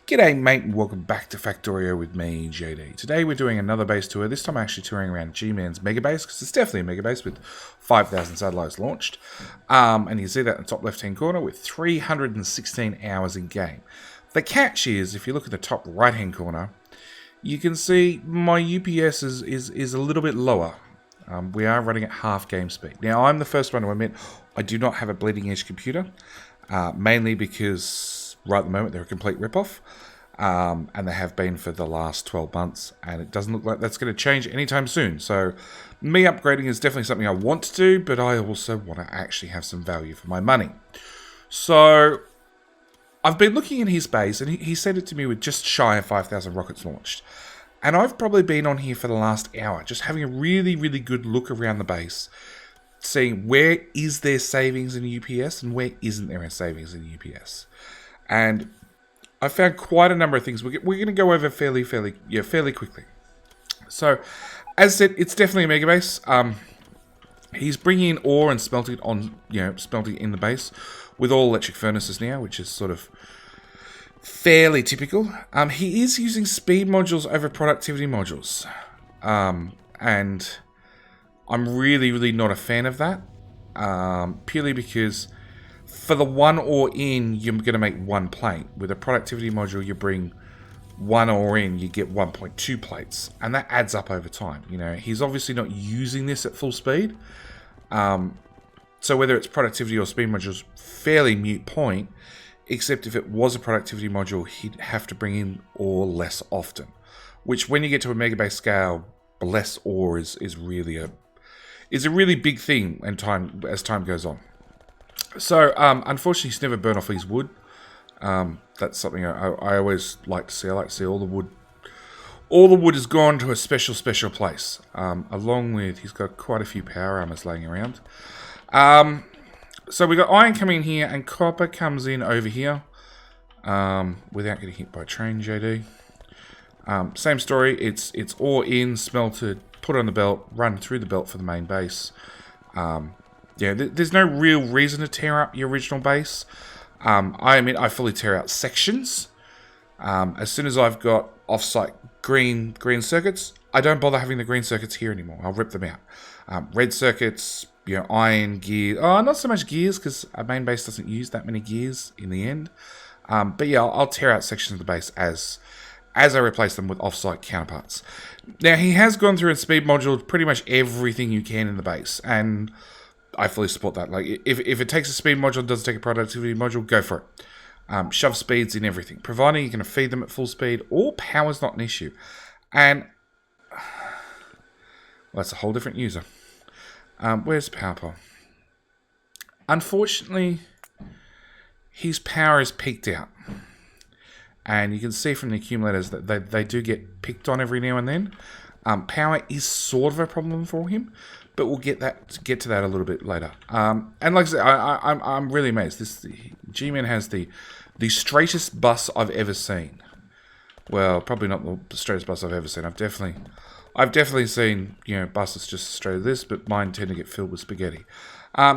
G'day mate and welcome back to Factorio with me, JD. Today we're doing another base tour, this time actually touring around Gman's Mega Base, because it's definitely a Mega Base with 5,000 satellites launched. And you see that in the top left hand corner with 316 hours in game. The catch is, if you look at the top right hand corner, you can see my UPS is a little bit lower. We are running at half game speed. Now I'm the first one to admit I do not have a bleeding edge computer, mainly because right at the moment they're a complete rip-off, and they have been for the last 12 months, and it doesn't look like that's going to change anytime soon. So me upgrading is definitely something I want to do, but I also want to actually have some value for my money. So I've been looking at his base, and he sent it to me with just shy of 5,000 rockets launched. And I've probably been on here for the last hour, just having a really, really good look around the base, seeing where is there savings in UPS and where isn't there savings in UPS. And I found quite a number of things we're going to go over fairly quickly. So, as I said, it's definitely a mega base. He's bringing in ore and smelting in the base with all electric furnaces now, which is sort of fairly typical. He is using speed modules over productivity modules, and I'm really not a fan of that, purely because for the one ore in, you're going to make one plate. With a productivity module, you bring one ore in, you get 1.2 plates. And that adds up over time. You know, he's obviously not using this at full speed. So whether it's productivity or speed modules, fairly moot point. Except if it was a productivity module, he'd have to bring in ore less often. Which, when you get to a mega base scale, less ore is really a really big thing as time goes on. So, unfortunately, he's never burned off his wood. That's something I always like to see. I like to see all the wood. All the wood has gone to a special place. Along with, he's got quite a few power armors laying around. So we got iron coming in here, and copper comes in over here. Without getting hit by a train, JD. Same story. It's ore in, smelted, put on the belt, run through the belt for the main base. Yeah, there's no real reason to tear up your original base. I admit I fully tear out sections. As soon as I've got off-site green circuits, I don't bother having the green circuits here anymore. I'll rip them out. Red circuits, iron, gear. Oh, not so much gears, because our main base doesn't use that many gears in the end. But yeah, I'll tear out sections of the base as I replace them with off-site counterparts. Now, he has gone through and speed moduled pretty much everything you can in the base, and I fully support that. Like, if it takes a speed module and doesn't take a productivity module, go for it. Shove speeds in everything, providing you can feed them at full speed. Or power's not an issue. And well, that's a whole different user. Where's the power pole? Unfortunately, his power is peaked out. And you can see from the accumulators that they do get picked on every now and then. Power is sort of a problem for him, but we'll get to that a little bit later. And like I said, I'm really amazed. Gman has the straightest bus I've ever seen. Well, probably not the straightest bus I've ever seen. I've definitely seen buses just straight as this, but mine tend to get filled with spaghetti.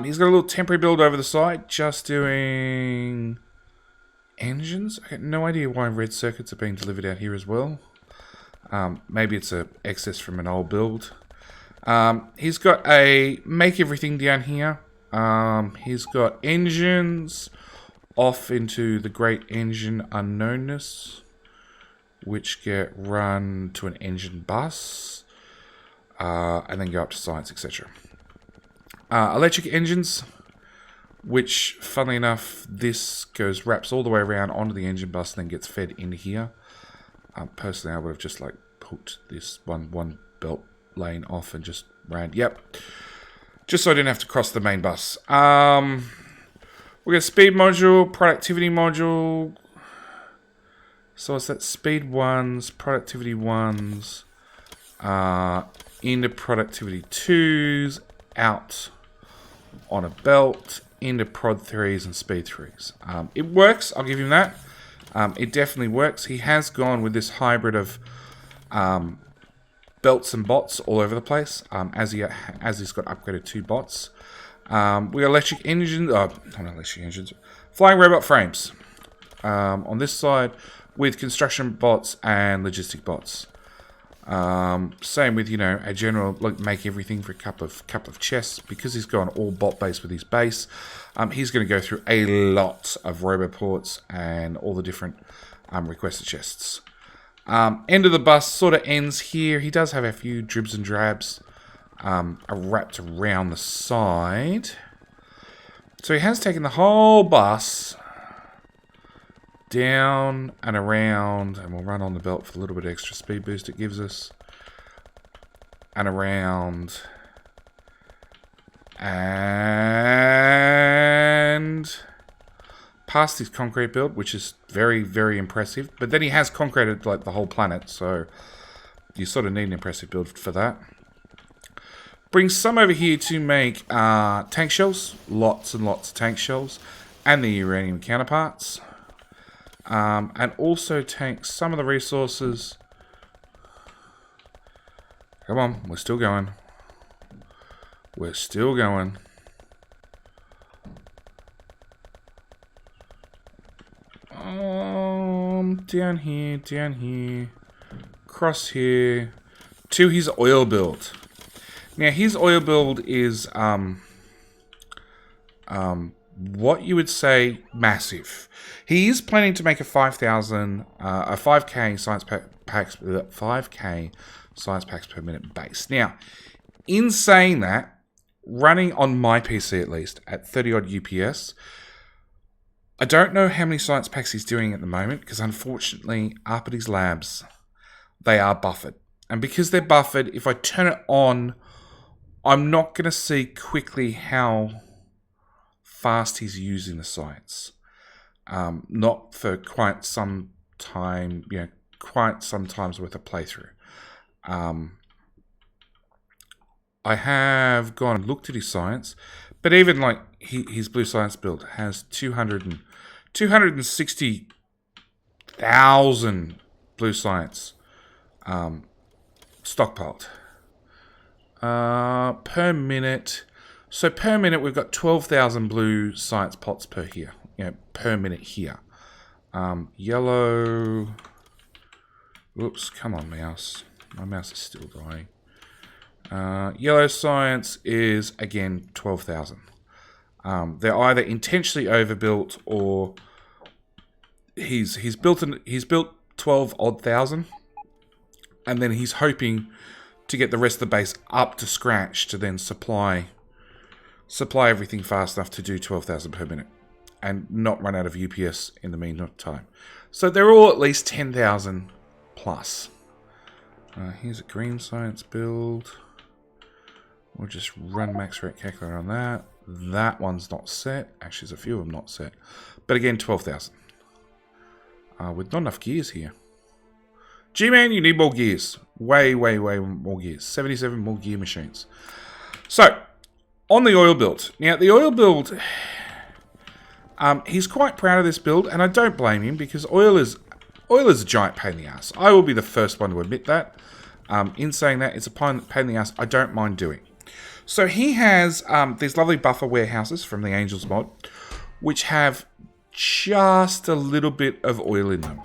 He's got a little temporary build over the side, just doing engines. I got no idea why red circuits are being delivered out here as well. Maybe it's a excess from an old build. He's got a make everything down here. He's got engines off into the great engine unknownness, which get run to an engine bus, and then go up to science, etc. Electric engines, which, funnily enough, this wraps all the way around onto the engine bus and then gets fed into here. Personally, I would have just hooked this one belt lane off and just ran. Yep. Just so I didn't have to cross the main bus. We got speed module, productivity module. So it's that speed ones, productivity ones, into productivity 2s, out on a belt, into prod 3s and speed 3s. It works, I'll give him that. It definitely works. He has gone with this hybrid of belts and bots all over the place, as he's got upgraded 2 bots. We got electric engines, not electric engines, flying robot frames. on this side with construction bots and logistic bots. Same with, you know, a general, like, make everything for a couple of chests. Because he's gone all bot based with his base, he's going to go through a lot of roboports and all the different requested chests. End of the bus sort of ends here. He does have a few dribs and drabs wrapped around the side. So he has taken the whole bus down and around, and we'll run on the belt for a little bit of extra speed boost it gives us, and around, and past his concrete build, which is very, very impressive. But then he has concreted like the whole planet, so you sort of need an impressive build for that. Bring some over here to make tank shells, lots and lots of tank shells, and the uranium counterparts. And also take some of the resources. Come on, we're still going. We're still going. Down here, across here, to his oil build. Now, his oil build is, what you would say massive. He is planning to make a 5k science packs 5k science packs per minute base. Now, in saying that, running on my PC at least at 30 odd UPS, I don't know how many science packs he's doing at the moment, because unfortunately up at his labs they are buffered, and because they're buffered, if I turn it on, I'm not going to see quickly how fast he's using the sites. Not for quite some time, you know, quite some time's worth of playthrough. I have gone and looked at his science, but even like his blue science build has 260,000 blue science stockpiled per minute. So per minute, we've got 12,000 blue science pots per here, you know, per minute here. Yellow. Whoops, come on, mouse. My mouse is still dying. Yellow science is again 12,000. They're either intentionally overbuilt or he's built 12 odd thousand, and then he's hoping to get the rest of the base up to scratch to then supply everything fast enough to do 12,000 per minute and not run out of UPS in the meantime. So they're all at least 10,000 plus. Here's a green science build. We'll just run max rate calculator on that. That one's not set. Actually, there's a few of them not set. But again, 12,000. With not enough gears here. Gman, you need more gears. Way, way, way more gears. 77 more gear machines. So, on the oil build. Now, the oil build, he's quite proud of this build, and I don't blame him, because oil is a giant pain in the ass. I will be the first one to admit that. In saying that, it's a pain in the ass I don't mind doing. So he has these lovely buffer warehouses from the Angels mod, which have just a little bit of oil in them.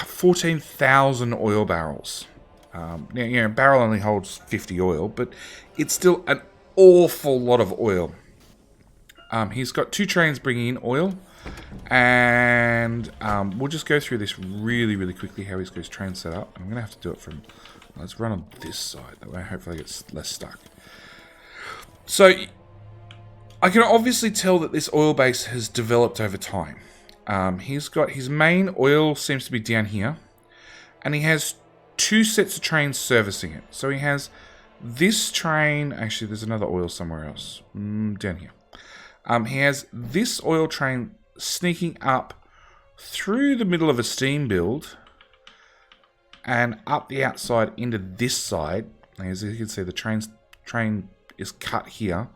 14,000 oil barrels. Now, you know, a barrel only holds 50 oil, but it's still an awful lot of oil. He's got 2 trains bringing in oil, and we'll just go through this really, really quickly, how he's got his train set up. I'm going to have to do it from... Let's run on this side, that way hopefully it gets less stuck. So, I can obviously tell that this oil base has developed over time. He's got his main oil seems to be down here, and he has 2 sets of trains servicing it. So he has this train, actually there's another oil somewhere else, down here. He has this oil train sneaking up through the middle of a steam build and up the outside into this side. As you can see, the train is cut here.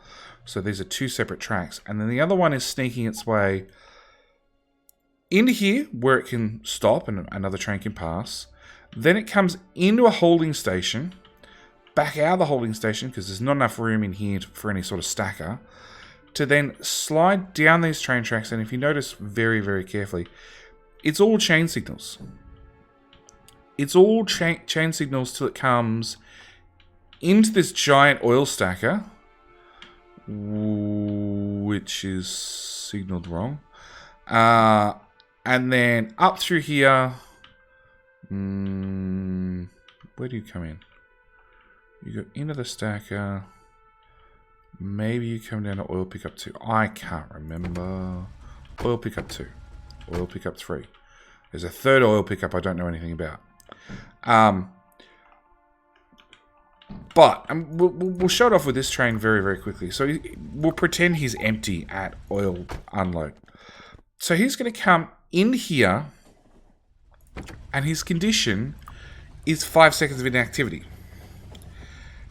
So these are 2 separate tracks. And then the other one is sneaking its way into here where it can stop and another train can pass. Then it comes into a holding station, back out of the holding station because there's not enough room in here for any sort of stacker. to then slide down these train tracks. And if you notice very, very carefully, it's all chain signals. It's all chain signals till it comes into this giant oil stacker, which is signaled wrong. And then up through here. Where do you come in? You go into the stacker. Maybe you come down to oil pickup 2. I can't remember. Oil pickup 2. Oil pickup 3. There's a third oil pickup I don't know anything about. But we'll show it off with this train very, very quickly. So we'll pretend he's empty at oil unload. So he's going to come in here, and his condition is 5 seconds of inactivity.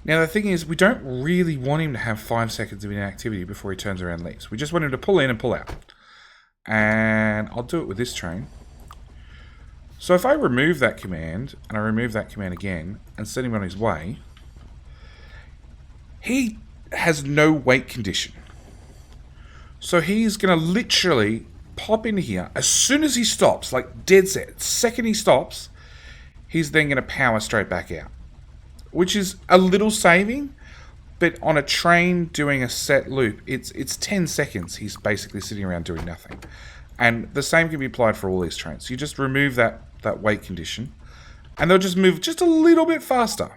Now the thing is, we don't really want him to have 5 seconds of inactivity before he turns around and leaves. We just want him to pull in and pull out. And I'll do it with this train. So if I remove that command, and I remove that command again, and send him on his way, he has no wait condition. So he's going to literally pop in here. As soon as he stops, like dead set, the second he stops, he's then going to power straight back out. Which is a little saving, but on a train doing a set loop, it's 10 seconds he's basically sitting around doing nothing. And the same can be applied for all these trains. You just remove that wait condition, and they'll just move just a little bit faster.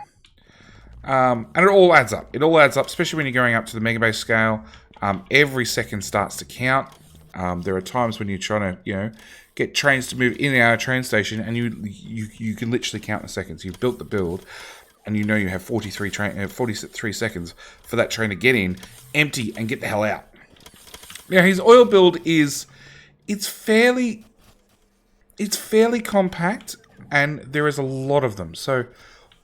And it all adds up. It all adds up, especially when you're going up to the megabase scale. Every second starts to count. There are times when you're trying to, get trains to move in and out of train station, and you can literally count the seconds. You've built the build, and you know you have 43 seconds for that train to get in, empty, and get the hell out. Now his oil build it's fairly compact, and there is a lot of them. So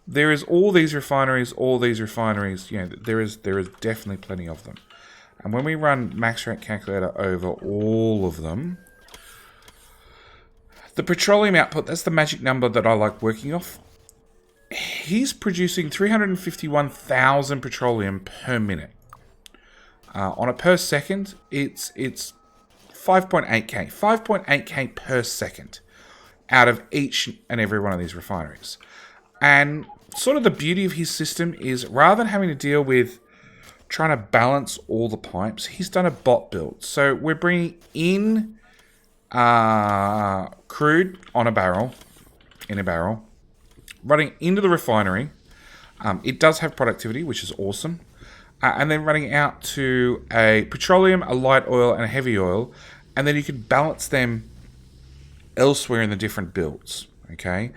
there is all these refineries. There is definitely plenty of them. And when we run max rate calculator over all of them, the petroleum output, that's the magic number that I like working off. He's producing 351,000 petroleum per minute. On a per second, it's 5.8k. 5.8k per second out of each and every one of these refineries. And sort of the beauty of his system is, rather than having to deal with trying to balance all the pipes, he's done a bot build. So we're bringing in crude on a barrel, running into the refinery. It does have productivity, which is awesome. And then running out to a petroleum, a light oil, and a heavy oil. And then you can balance them elsewhere in the different builds. Okay?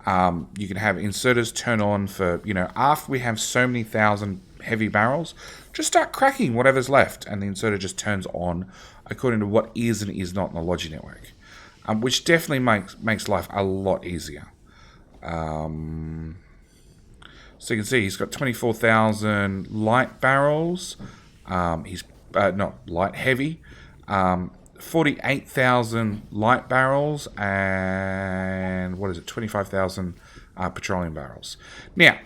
You can have inserters turn on for, after we have so many thousand heavy barrels, just start cracking whatever's left. And the inserter just turns on according to what is and is not in the Logi network. Which definitely makes life a lot easier. So you can see he's got 24,000 light barrels. He's not light, heavy. 48,000 light barrels, and 25,000 petroleum barrels. Now,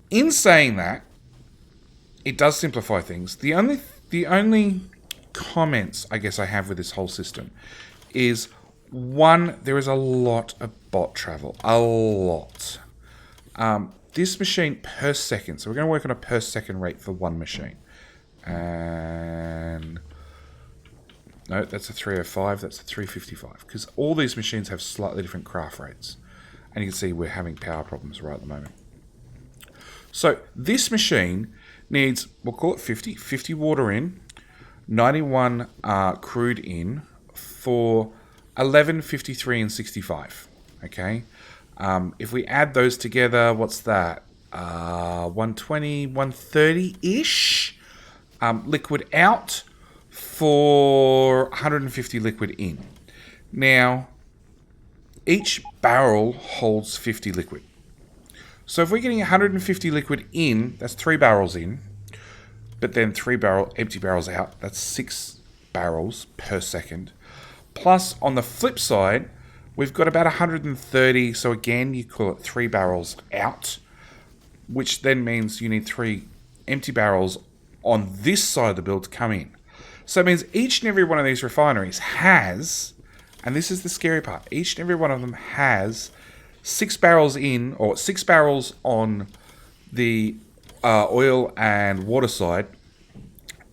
in saying that, it does simplify things. The only comments I guess I have with this whole system is, one, there is a lot of bot travel. A lot. This machine per second, so we're going to work on a per second rate for one machine. And no, that's a 305, that's a 355. Because all these machines have slightly different craft rates. And you can see we're having power problems right at the moment. So this machine needs, we'll call it 50 water in, 91 crude in for 11, 53, and 65. Okay? If we add those together, what's that? 120, 130-ish liquid out for 150 liquid in. Now, each barrel holds 50 liquid. So if we're getting 150 liquid in, that's 3 barrels in, but then 3 empty barrels out, that's 6 barrels per second. Plus, on the flip side, we've got about 130, so again, you call it 3 barrels out, which then means you need 3 empty barrels on this side of the build to come in. So it means each and every one of these refineries has, and this is the scary part, each and every one of them has 6 barrels in, or 6 barrels on the oil and water side,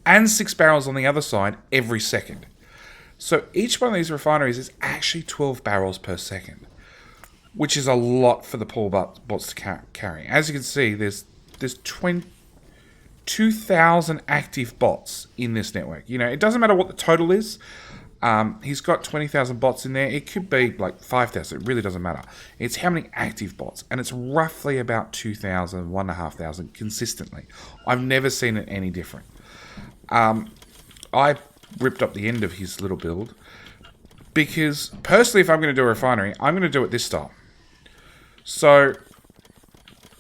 and 6 barrels on the other side every second. So each one of these refineries is actually 12 barrels per second, which is a lot for the poor bots to carry. As you can see, there's 2,000 active bots in this network. You know, it doesn't matter what the total is. He's got 20,000 bots in there. It could be like 5,000. It really doesn't matter. It's how many active bots. And it's roughly about 2,000, 1,500 consistently. I've never seen it any different. I ripped up the end of his little build because personally, if I'm going to do a refinery, I'm going to do it this style. So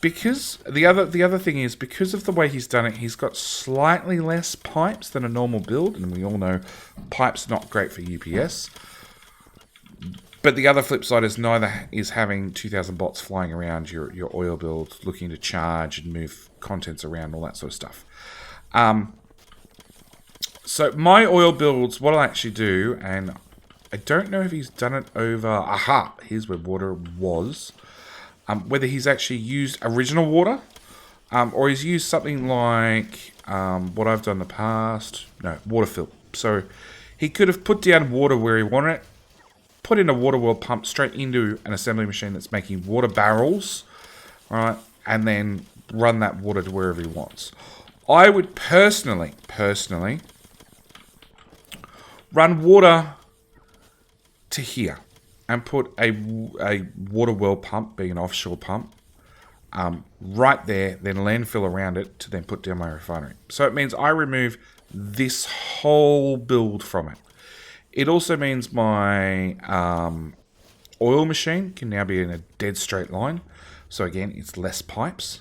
because the other thing is, because of the way he's done it, he's got slightly less pipes than a normal build, and we all know pipes not great for UPS. But the other flip side is neither is having 2,000 bots flying around your oil build, looking to charge and move contents around, all that sort of stuff. So my oil builds, what I'll actually do, and I don't know if he's done it over... Aha! Here's where water was. Whether he's actually used original water, or he's used something like what I've done in the past. No, water fill. So he could have put down water where he wanted it, put in a water well pump straight into an assembly machine that's making water barrels, right, and then run that water to wherever he wants. I would personally run water to here and put a water well pump, being an offshore pump, right there, then landfill around it to then put down my refinery. So it means I remove this whole build from it. It also means my oil machine can now be in a dead straight line. So again, it's less pipes.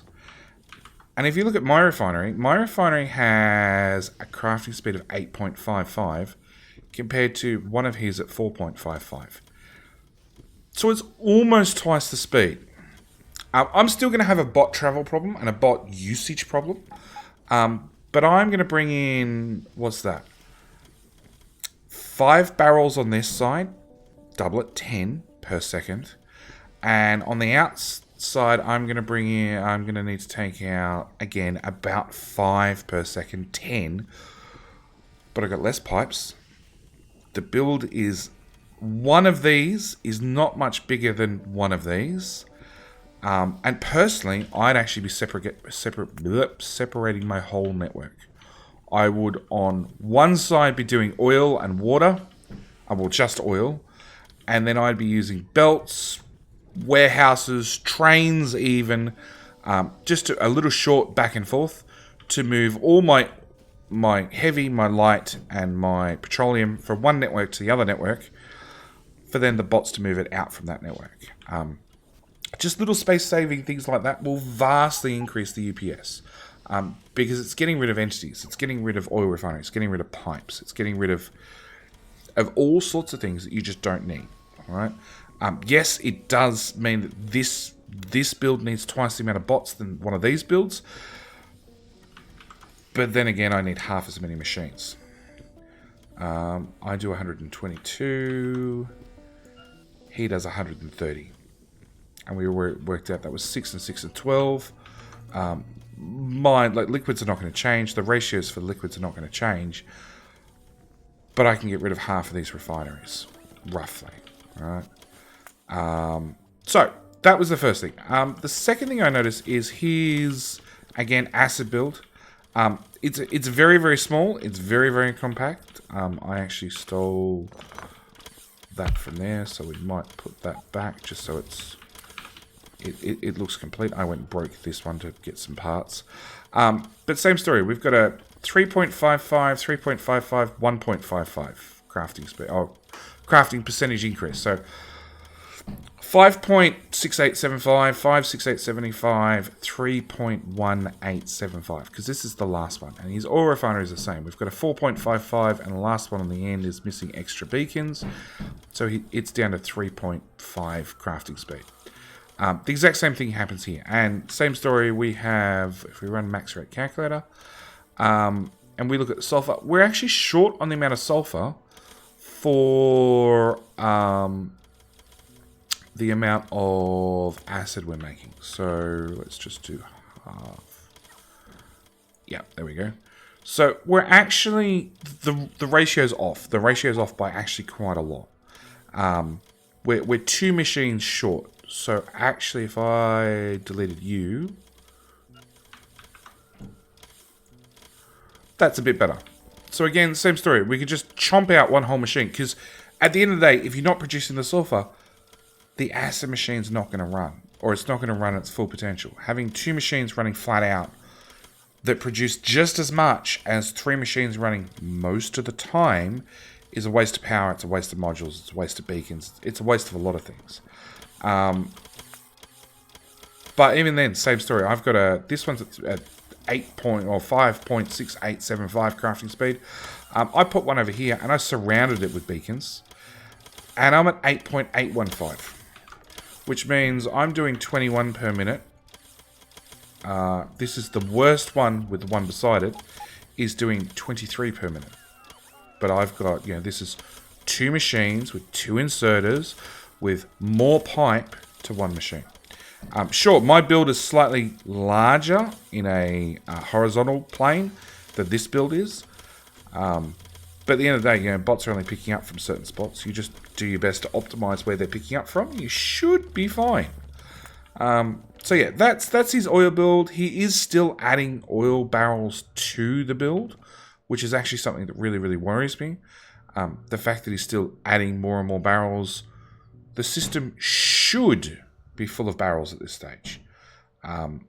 And if you look at my refinery has a crafting speed of 8.55 compared to one of his at 4.55. So it's almost twice the speed. I'm still going to have a bot travel problem and a bot usage problem. But I'm going to bring in, what's that? 5 barrels on this side, double it, 10 per second. And on the outside, I'm going to need to take out, again, about 5 per second, 10. But I've got less pipes. The build is, one of these is not much bigger than one of these. And personally, I'd actually be separating my whole network. I would, on one side, be doing oil and water. Well, just oil. And then I'd be using belts, warehouses, trains even. Just a little short back and forth to move all my heavy, my light, and my petroleum from one network to the other network, for then the bots to move it out from that network. Just little space-saving things like that will vastly increase the UPS, because it's getting rid of entities, it's getting rid of oil refineries, it's getting rid of pipes, it's getting rid of all sorts of things that you just don't need. All right. Yes, it does mean that this build needs twice the amount of bots than one of these builds, but then again, I need half as many machines. I do 122. He does 130. And we worked out that was 6 and 6 and 12. Liquids are not going to change. The ratios for liquids are not going to change. But I can get rid of half of these refineries, roughly. All right. So that was the first thing. The second thing I noticed is his, again, acid build. It's very, very small. It's very, very compact. I actually stole that from there, so we might put that back just so it looks complete. I went and broke this one to get some parts. But same story. We've got a 3.55, 3.55, 1.55 crafting speed. Oh, crafting percentage increase. So 5.6875, 5.6875, 3.1875, because this is the last one. And his oil refinery is the same. We've got a 4.55, and the last one on the end is missing extra beacons. So it's down to 3.5 crafting speed. The exact same thing happens here. And same story, we have, if we run max rate calculator, and we look at the sulfur, we're actually short on the amount of sulfur for the amount of acid we're making. So let's just do half. Yeah, there we go. So we're actually, the ratio's off. The ratio's off by actually quite a lot. We're 2 machines short. So actually, if I deleted you, that's a bit better. So again, same story. We could just chomp out one whole machine, because at the end of the day, if you're not producing the sulfur, the acid machine's not going to run, or it's not going to run at its full potential. Having 2 machines running flat out that produce just as much as 3 machines running most of the time is a waste of power, it's a waste of modules, it's a waste of beacons, it's a waste of a lot of things. But even then, same story. I've got this one's at 5.6875 crafting speed. I put one over here and I surrounded it with beacons, and I'm at 8.815, which means I'm doing 21 per minute. This is the worst one with the one beside it, is doing 23 per minute. But I've got, this is 2 machines with 2 inserters with more pipe to 1 machine. Sure, my build is slightly larger in a horizontal plane than this build is. But at the end of the day, bots are only picking up from certain spots. You just do your best to optimize where they're picking up from. You should be fine. So yeah, that's his oil build. He is still adding oil barrels to the build, which is actually something that really, really worries me. The fact that he's still adding more and more barrels. The system should be full of barrels at this stage. I'm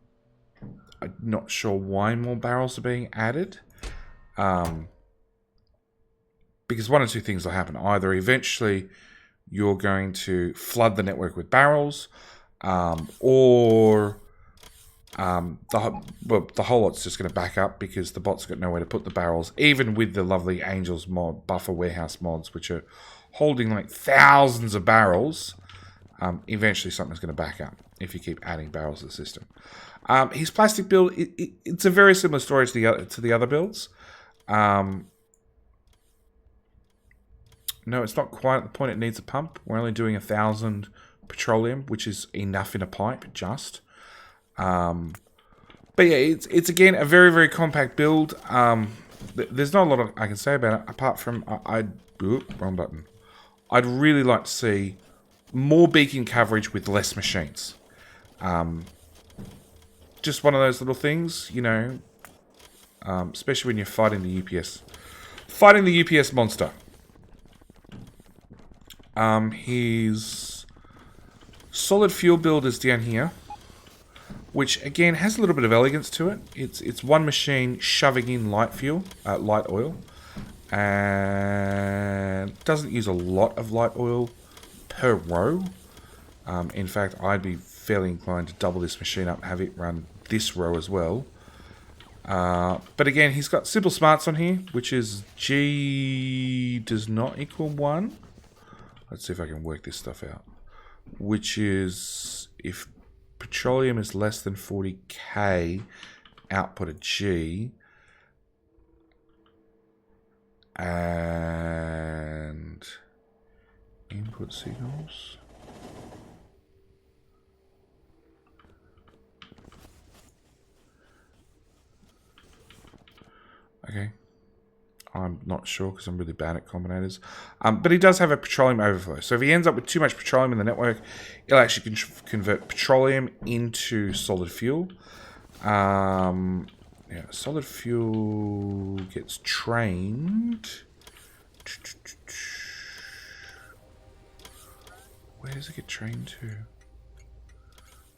not sure why more barrels are being added. Because one or two things will happen. Either eventually you're going to flood the network with barrels, or the whole lot's just going to back up because the bot's got nowhere to put the barrels, even with the lovely Angels mod, Buffer Warehouse mods, which are holding like thousands of barrels. Eventually something's going to back up if you keep adding barrels to the system. His plastic build, it's a very similar story to the other builds. No, it's not quite at the point it needs a pump. We're only doing 1,000 petroleum, which is enough in a pipe, just. But yeah, it's again a very, very compact build. There's not a lot I can say about it, apart from wrong button. I'd really like to see more beacon coverage with less machines. Just one of those little things, especially when you're fighting the UPS. Fighting the UPS monster. His solid fuel build is down here, which again has a little bit of elegance to it. It's one machine shoving in light oil, and doesn't use a lot of light oil per row. In fact, I'd be fairly inclined to double this machine up and have it run this row as well. But again, he's got simple smarts on here, which is G does not equal 1. Let's see if I can work this stuff out. Which is, if petroleum is less than 40k, output a G. And input signals. Okay. I'm not sure because I'm really bad at combinators. But he does have a petroleum overflow. So if he ends up with too much petroleum in the network, it'll actually convert petroleum into solid fuel. Yeah, solid fuel gets trained. Where does it get trained to?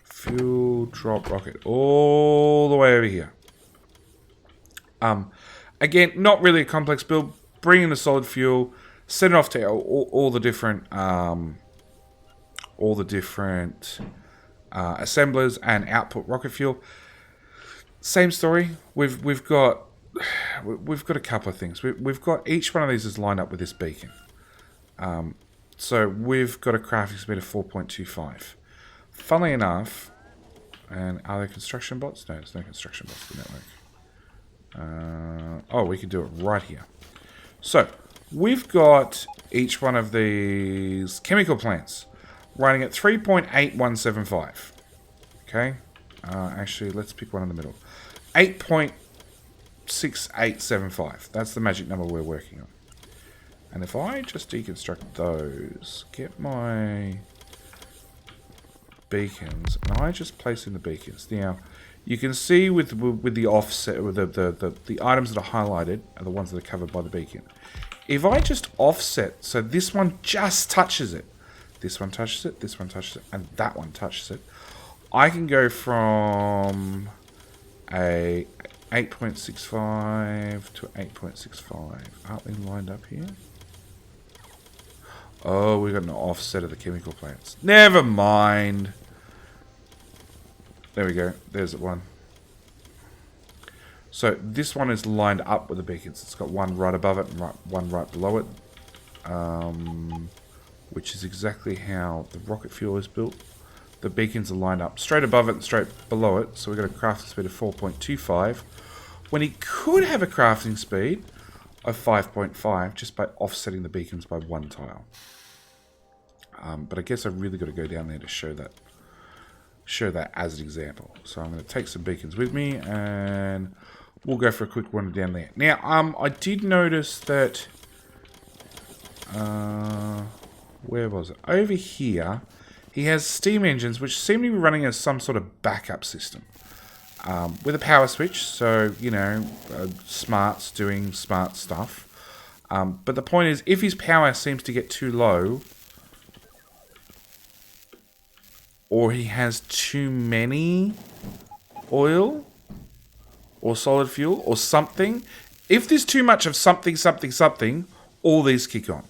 Fuel drop rocket. All the way over here. Again, not really a complex build. Bring in the solid fuel, send it off to all the different assemblers and output rocket fuel. Same story. We've got a couple of things. We've got each one of these is lined up with this beacon. So we've got a crafting speed of 4.25. Funnily enough, and are there construction bots? No, there's no construction bots in the network. Oh, we can do it right here. So, we've got each one of these chemical plants running at 3.8175. Okay? Actually, let's pick one in the middle. 8.6875. That's the magic number we're working on. And if I just deconstruct those, get my beacons, and I just place in the beacons. Now, you can see with the offset, with the items that are highlighted are the ones that are covered by the beacon. If I just offset, so this one just touches it, this one touches it, this one touches it, and that one touches it, I can go from a 8.65 to 8.65. Aren't we lined up here? Oh, we've got an offset of the chemical plants. Never mind. There we go. There's one. So this one is lined up with the beacons. It's got one right above it and one right below it. Which is exactly how the rocket fuel is built. The beacons are lined up straight above it and straight below it. So we've got a crafting speed of 4.25. When he could have a crafting speed of 5.5 just by offsetting the beacons by one tile. But I guess I've really got to go down there to show that as an example. So I'm going to take some beacons with me and we'll go for a quick wander down there. Now, I did notice that where was it? Over here, he has steam engines which seem to be running as some sort of backup system. With a power switch, so, you know, smart's doing smart stuff. But the point is, if his power seems to get too low, or he has too many oil, or solid fuel, or something, if there's too much of something, all these kick on.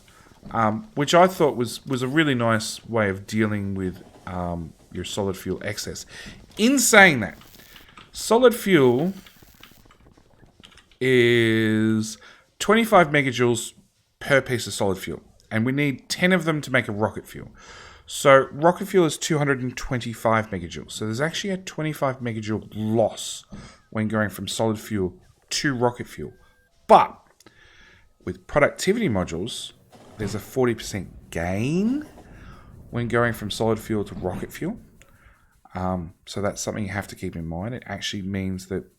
Which I thought was a really nice way of dealing with your solid fuel excess. In saying that, solid fuel is 25 megajoules per piece of solid fuel. And we need 10 of them to make a rocket fuel. So rocket fuel is 225 megajoules. So there's actually a 25 megajoule loss when going from solid fuel to rocket fuel. But with productivity modules, there's a 40% gain when going from solid fuel to rocket fuel. So that's something you have to keep in mind. It actually means that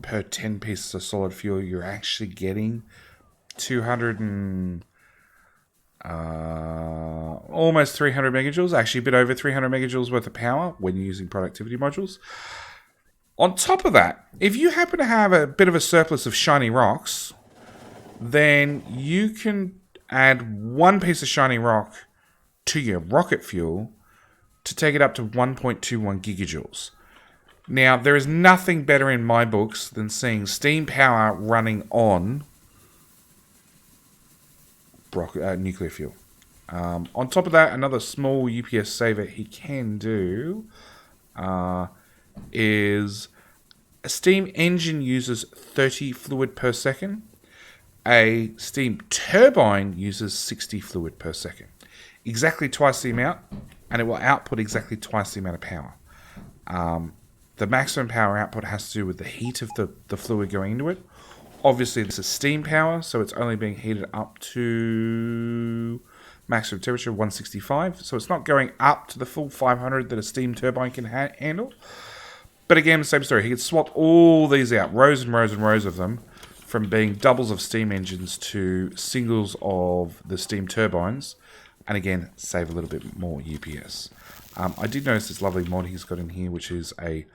per 10 pieces of solid fuel, you're actually getting 200 and almost 300 megajoules, actually a bit over 300 megajoules worth of power when you're using productivity modules. On top of that, if you happen to have a bit of a surplus of shiny rocks, then you can add one piece of shiny rock to your rocket fuel to take it up to 1.21 gigajoules. Now, there is nothing better in my books than seeing steam power running on nuclear fuel. On top of that, another small UPS saver he can do is a steam engine uses 30 fluid per second. A steam turbine uses 60 fluid per second. Exactly twice the amount, and it will output exactly twice the amount of power. The maximum power output has to do with the heat of the fluid going into it. Obviously, this is steam power, so it's only being heated up to maximum temperature of 165. So it's not going up to the full 500 that a steam turbine can handle. But again, same story. He can swap all these out, rows and rows and rows of them, from being doubles of steam engines to singles of the steam turbines. And again, save a little bit more UPS. I did notice this lovely mod he's got in here, which is a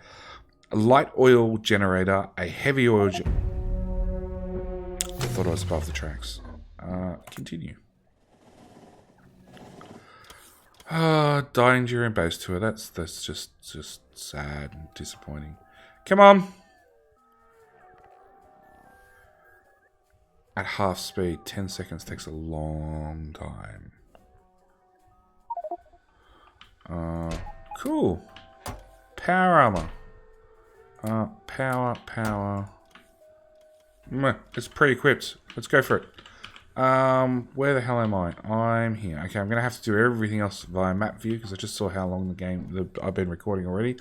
light oil generator, a heavy oil I thought I was above the tracks. Continue. Dying during base tour. That's just sad and disappointing. Come on. At half speed, 10 seconds takes a long time. Cool. Power armor. Power. It's pre-equipped. Let's go for it. Where the hell am I? I'm here. Okay, I'm going to have to do everything else via map view because I just saw how long I've been recording already.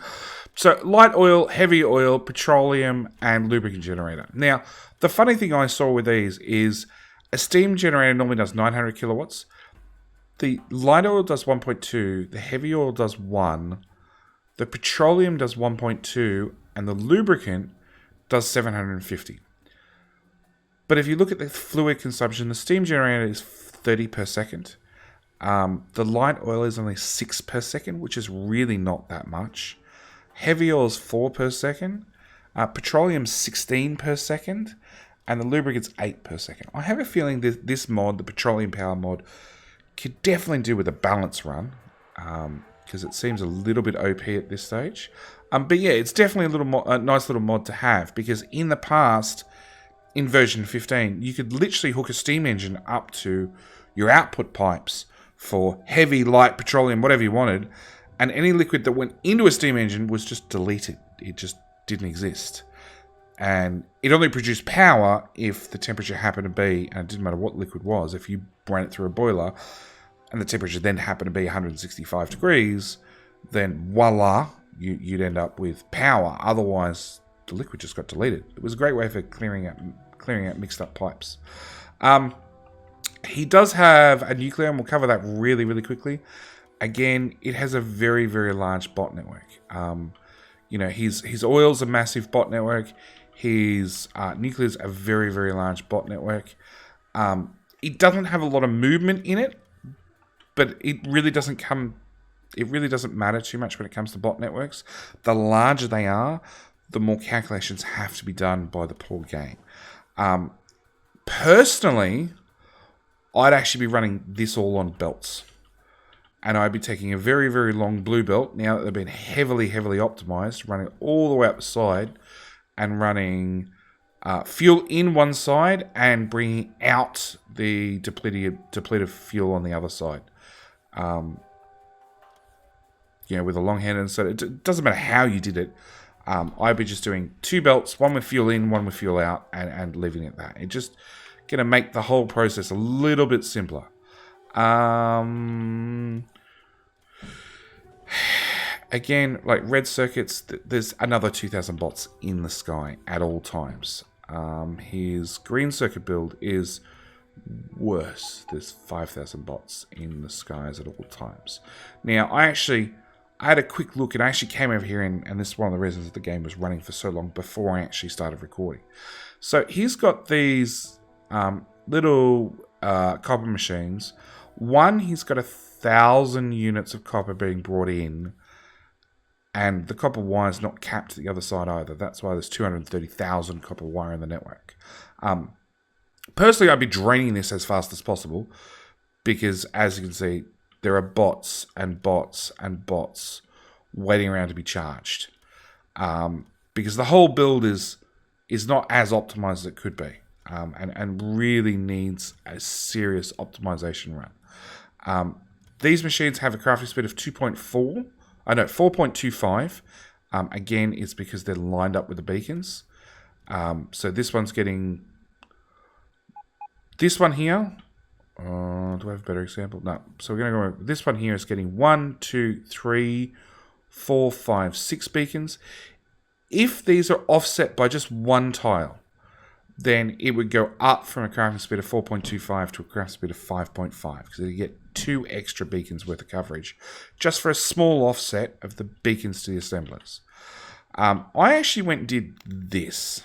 So, light oil, heavy oil, petroleum, and lubricant generator. Now, the funny thing I saw with these is a steam generator normally does 900 kilowatts. The light oil does 1.2, the heavy oil does 1, the petroleum does 1.2, and the lubricant does 750. But if you look at the fluid consumption, the steam generator is 30 per second. The light oil is only 6 per second, which is really not that much. Heavy oil is 4 per second. Petroleum 16 per second. And the lubricant's 8 per second. I have a feeling that this mod, the petroleum power mod, could definitely do with a balance run. Because it seems a little bit OP at this stage. But yeah, it's definitely a nice little mod to have. Because in the past, in version 15, you could literally hook a steam engine up to your output pipes for heavy, light, petroleum, whatever you wanted. And any liquid that went into a steam engine was just deleted. It just didn't exist. And it only produced power if the temperature happened to be, and it didn't matter what liquid was, if you ran it through a boiler and the temperature then happened to be 165 degrees, then voila, you'd end up with power. Otherwise, the liquid just got deleted. It was a great way for clearing out mixed up pipes. He does have a nuclear, and we'll cover that really, really quickly. Again, it has a very, very large bot network. His oil's a massive bot network. His nuclear's a very, very large bot network. It doesn't have a lot of movement in it, but it really doesn't matter too much when it comes to bot networks. The larger they are, the more calculations have to be done by the poor game. Personally, I'd actually be running this all on belts. And I'd be taking a very, very long blue belt, now that they've been heavily, heavily optimized, running all the way up the side, and running fuel in one side and bringing out the depleted fuel on the other side. With a long hand, and so it doesn't matter how you did it. I'd be just doing 2 belts, one with fuel in, one with fuel out, and leaving it at that. It's just going to make the whole process a little bit simpler. Again, like red circuits, there's another 2,000 bots in the sky at all times. His green circuit build is worse. There's 5,000 bots in the skies at all times. Now, I had a quick look, and I actually came over here, and this is one of the reasons that the game was running for so long before I actually started recording. So he's got these little copper machines. One, he's got 1,000 units of copper being brought in, and the copper wire is not capped to the other side either. That's why there's 230,000 copper wire in the network. Personally, I'd be draining this as fast as possible because, as you can see, there are bots and bots and bots waiting around to be charged. Because the whole build is not as optimized as it could be, and really needs a serious optimization run. These machines have a crafting speed of 4.25. Again, it's because they're lined up with the beacons. So this one's getting... This one here... do I have a better example? No. So we're going to go... This one here is getting 1, 2, 3, 4, 5, 6 beacons. If these are offset by just one tile, then it would go up from a crafting speed of 4.25 to a crafting speed of 5.5, because you get 2 extra beacons worth of coverage just for a small offset of the beacons to the assemblers. I actually went and did this.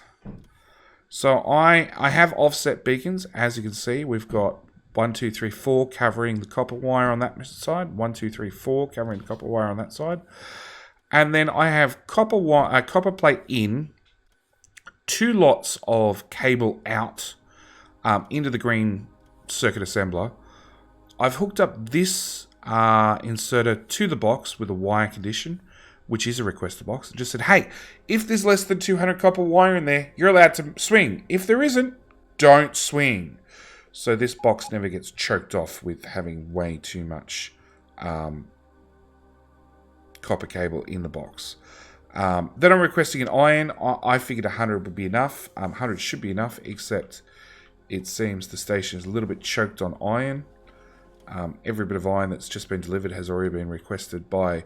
So I have offset beacons. As you can see, we've got 1, 2, 3, 4 covering the copper wire on that side, 1, 2, 3, 4 covering the copper wire on that side, and then I have copper plate in, 2 lots of cable out into the green circuit assembler. I've hooked up this inserter to the box with a wire condition, which is a requester box, and just said, hey, if there's less than 200 copper wire in there, you're allowed to swing. If there isn't, don't swing. So this box never gets choked off with having way too much copper cable in the box. Then I'm requesting an iron. I figured 100 would be enough. 100 should be enough, except it seems the station is a little bit choked on iron. Every bit of iron that's just been delivered has already been requested by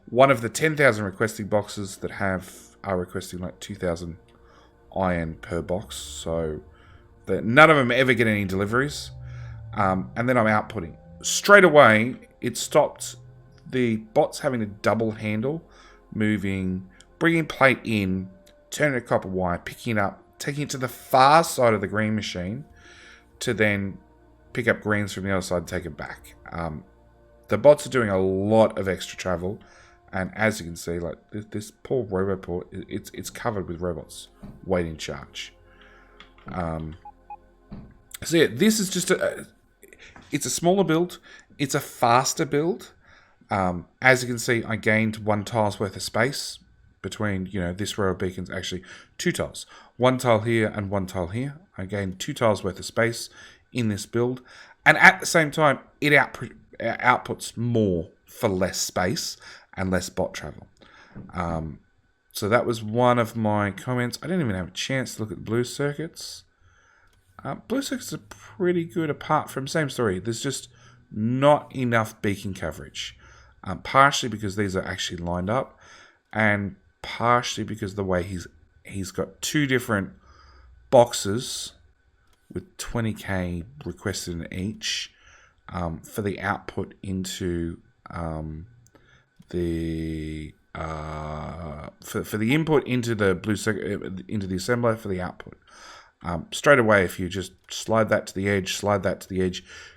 one of the 10,000 requesting boxes that are requesting like 2,000 iron per box. So none of them ever get any deliveries. And then I'm outputting. Straight away, it stopped the bots having a double handle, moving, bringing plate in, turning a copper wire, picking it up, taking it to the far side of the green machine to then pick up greens from the other side and take it back. The bots are doing a lot of extra travel, and as you can see, like this poor roboport, it's covered with robots waiting charge. So yeah, this is just it's a smaller build, it's a faster build. As you can see, I gained 1 tile's worth of space between, this row of beacons. Actually, 2 tiles. 1 tile here and 1 tile here. I gained 2 tiles worth of space in this build. And at the same time, it outputs more for less space and less bot travel. So that was one of my comments. I didn't even have a chance to look at the blue circuits. Blue circuits are pretty good apart from, same story. There's just not enough beacon coverage. Partially because these are actually lined up, and partially because the way he's got 2 different boxes with 20k requested in each for the output into the input into the blue circuit, into the assembler for the output. Straight away, if you just slide that to the edge,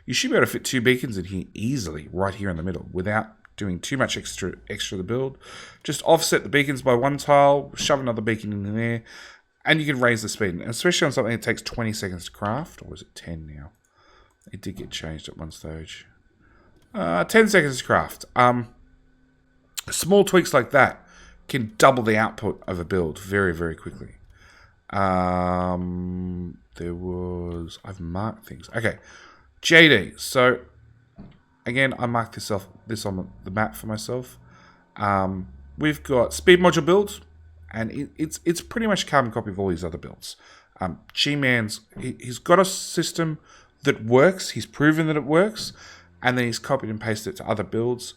you should be able to fit 2 beacons in here easily, right here in the middle, without doing too much extra to the build. Just offset the beacons by 1 tile, shove another beacon in there, and you can raise the speed. And especially on something that takes 20 seconds to craft, or is it 10 now? It did get changed at one stage. 10 seconds to craft. Small tweaks like that can double the output of a build very, very quickly. I've marked things. Okay, JD. So again, I marked this on the map for myself. We've got speed module build, and it's pretty much a carbon copy of all these other builds. Gman's, he's got a system that works. He's proven that it works, and then he's copied and pasted it to other builds.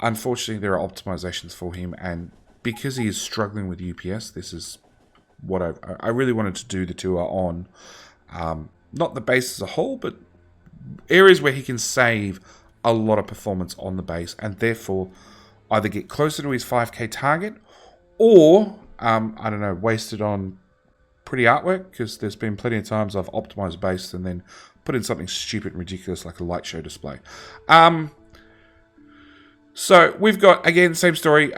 Unfortunately, there are optimizations for him, and because he is struggling with UPS, this is what I really wanted to do the tour on. Not the base as a whole, but areas where he can save a lot of performance on the base, and therefore either get closer to his 5k target, or waste it on pretty artwork, because there's been plenty of times I've optimized base and then put in something stupid and ridiculous like a light show display. So we've got, again, same story,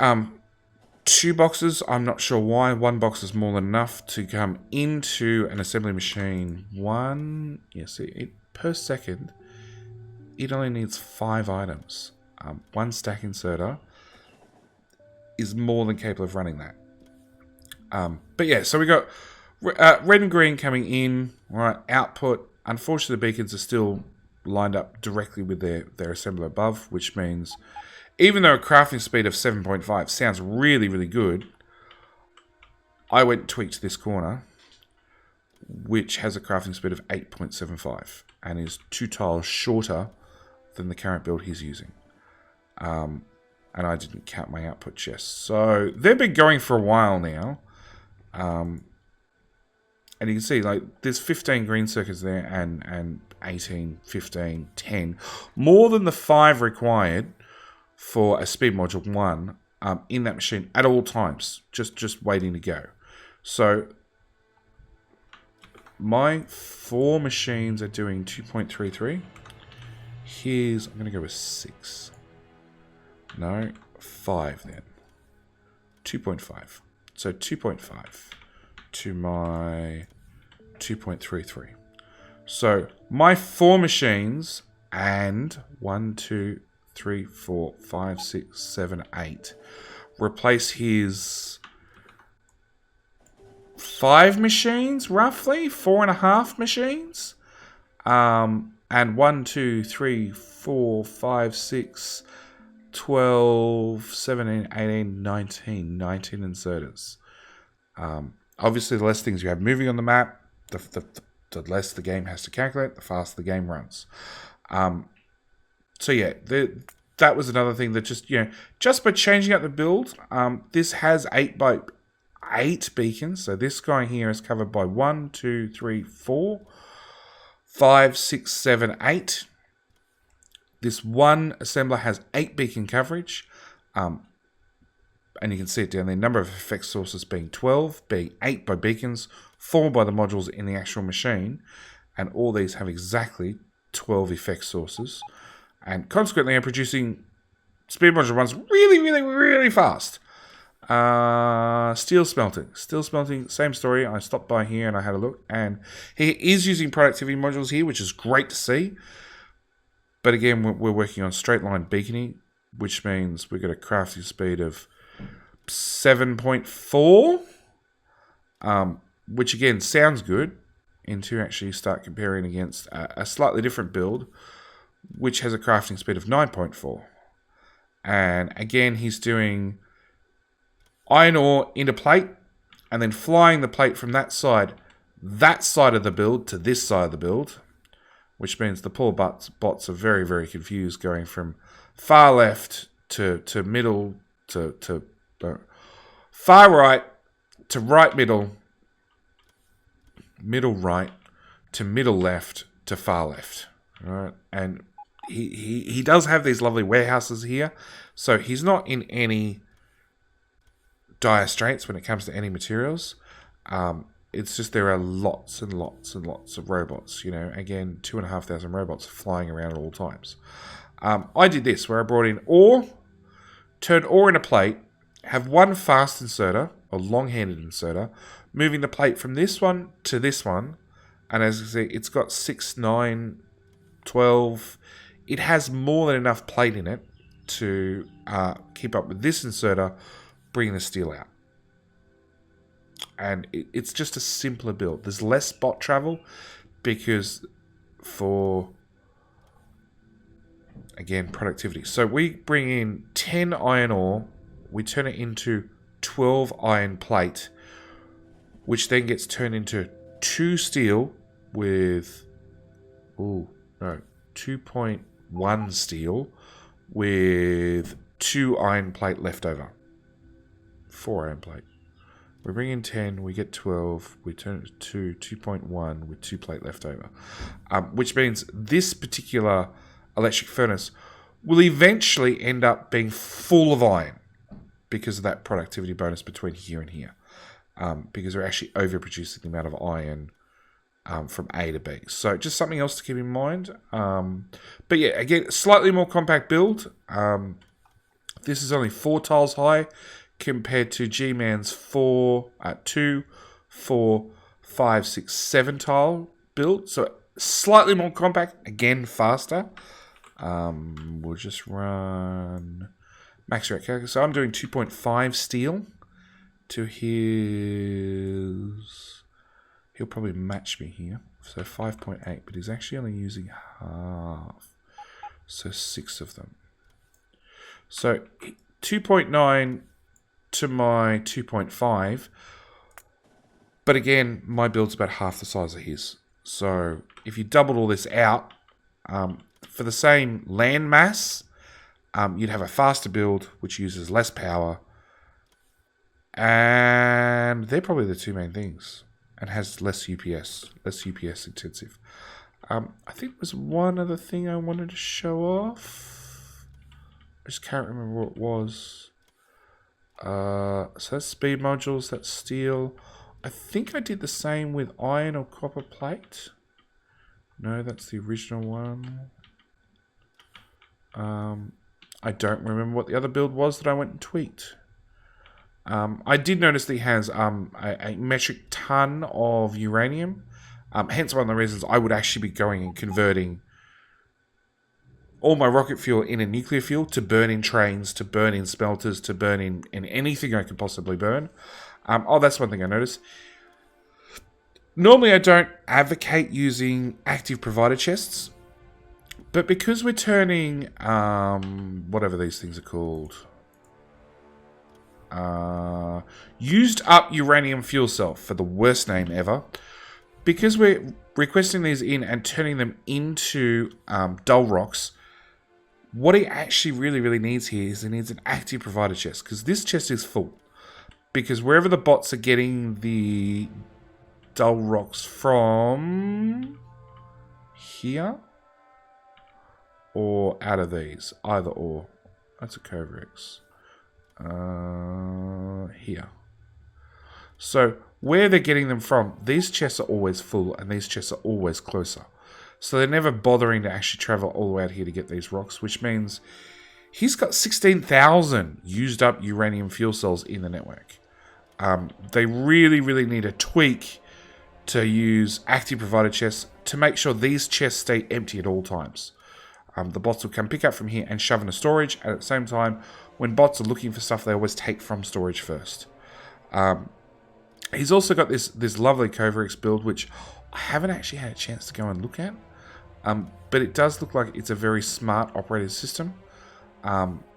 2 boxes. I'm not sure why. 1 box is more than enough to come into an assembly machine. Per second, it only needs 5 items. 1 stack inserter is more than capable of running that. But yeah, so we got red and green coming in. All right, output. Unfortunately, the beacons are still lined up directly with their assembler above, which means even though a crafting speed of 7.5 sounds really, really good, I went and tweaked this corner, which has a crafting speed of 8.75 and is 2 tiles shorter than the current build he's using. And I didn't count my output chests. So they've been going for a while now. And you can see, like, there's 15 green circuits there and 18, 15, 10. More than the 5 required for a speed module 1 in that machine at all times. Just waiting to go. So my 4 machines are doing 2.33. I'm going to go with 6. No, 5 then. 2.5. So 2.5 to my 2.33. So my 4 machines and 1, 2, 3, 4, 5, 6, 7, 8 replace his 5 machines, roughly 4.5 machines. And 1, 2, 3, 4, 5, 6, 12, 17, 18, 19 inserters. Obviously, the less things you have moving on the map, the the less the game has to calculate, the faster the game runs. So yeah, that was another thing that just by changing up the build, this has 8 by 8 beacons. So this guy here is covered by 1, 2, 3, 4, 5, 6, 7, 8. This one assembler has 8 beacon coverage. And you can see it down there. Number of effect sources being 12, being 8 by beacons, 4 by the modules in the actual machine. And all these have exactly 12 effect sources. And consequently, I'm producing speed module runs really, really, really fast. Steel smelting. Steel smelting, same story. I stopped by here and I had a look. And he is using productivity modules here, which is great to see. But again, we're working on straight line beaconing, which means we've got a crafting speed of 7.4, which again sounds good until you actually start comparing against a slightly different build, which has a crafting speed of 9.4. And again, he's doing iron ore into plate and then flying the plate from that side of the build to this side of the build, which means the poor bots are very, very confused going from far left to middle to far right to right middle, middle right to middle left to far left. All right, and he does have these lovely warehouses here, so he's not in any dire straits when it comes to any materials. It's just there are lots and lots and lots of robots. Again, 2,500 robots flying around at all times. I did this where I brought in ore, turned ore in a plate, have one fast inserter, a long-handed inserter, moving the plate from this one to this one. And as you see, it's got 6, 9, 12. It has more than enough plate in it to keep up with this inserter, bringing the steel out. And it's just a simpler build. There's less bot travel because for, again, productivity. So we bring in 10 iron ore, we turn it into 12 iron plate, which then gets turned into 2 steel with, 2.1 steel with 2 iron plate left over. 4 iron plate. We bring in 10, we get 12, we turn it to 2.1 with 2 plate left over. Which means this particular electric furnace will eventually end up being full of iron because of that productivity bonus between here and here. Because we're actually overproducing the amount of iron from A to B. So just something else to keep in mind. But yeah, again, slightly more compact build. This is only 4 tiles high compared to Gman's 2, 4, 5, 6, 7 tile build. So slightly more compact, again faster. We'll just run max rate calculator. So I'm doing 2.5 steel to his. He'll probably match me here. So 5.8, but he's actually only using half. So 6 of them. So 2.9 to my 2.5. But again, my build's about half the size of his. So if you doubled all this out, for the same land mass, you'd have a faster build, which uses less power. And they're probably the 2 main things. And has less UPS intensive. I think there was one other thing I wanted to show off. I just can't remember what it was. So that's speed modules, that's steel. I think I did the same with iron or copper plate. No, that's the original one. I don't remember what the other build was that I went and tweaked. I did notice that he has a metric ton of uranium. Hence one of the reasons I would actually be going and converting all my rocket fuel in a nuclear fuel to burn in trains, to burn in smelters, to burn in anything I could possibly burn. That's one thing I noticed. Normally I don't advocate using active provider chests, but because we're turning, whatever these things are called, used up uranium fuel cell, for the worst name ever, because we're requesting these in and turning them into dull rocks, what he actually really needs here is he needs an active provider chest, because this chest is full. Because wherever the bots are getting the dull rocks from, here or out of these, either or. That's a Covrex. Here. So where they're getting them from, these chests are always full and these chests are always closer. So they're never bothering to actually travel all the way out here to get these rocks, which means he's got 16,000 used up uranium fuel cells in the network. They really need a tweak to use active provider chests to make sure these chests stay empty at all times. The bots will come pick up from here and shove into storage, and at the same time, when bots are looking for stuff, they always take from storage first. He's also got this lovely Covrex build, which I haven't actually had a chance to go and look at. But it does look like it's a very smart operating system.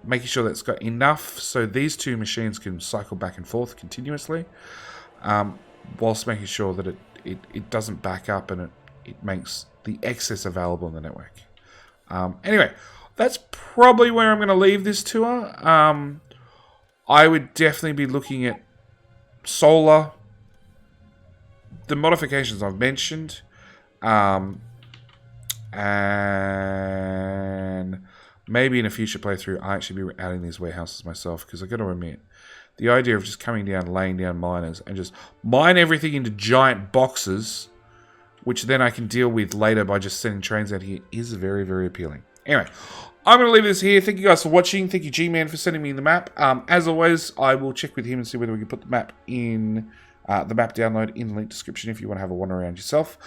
Making sure that it's got enough so these two machines can cycle back and forth continuously. Whilst making sure that it doesn't back up and it makes the excess available in the network. Anyway, that's probably where I'm going to leave this tour. I would definitely be looking at solar, the modifications I've mentioned, and maybe in a future playthrough I'll actually be adding these warehouses myself, because I've got to admit, the idea of just coming down, laying down miners, and just mine everything into giant boxes, which then I can deal with later by just sending trains out here, is very appealing. Anyway, I'm going to leave this here. Thank you guys for watching. Thank you, Gman, for sending me the map. As always, I will check with him and see whether we can put the map in the map download in the link description if you want to have a wander around yourself.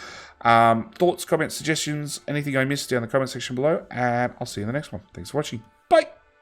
Thoughts, comments, suggestions, anything I missed down in the comment section below, and I'll see you in the next one. Thanks for watching. Bye!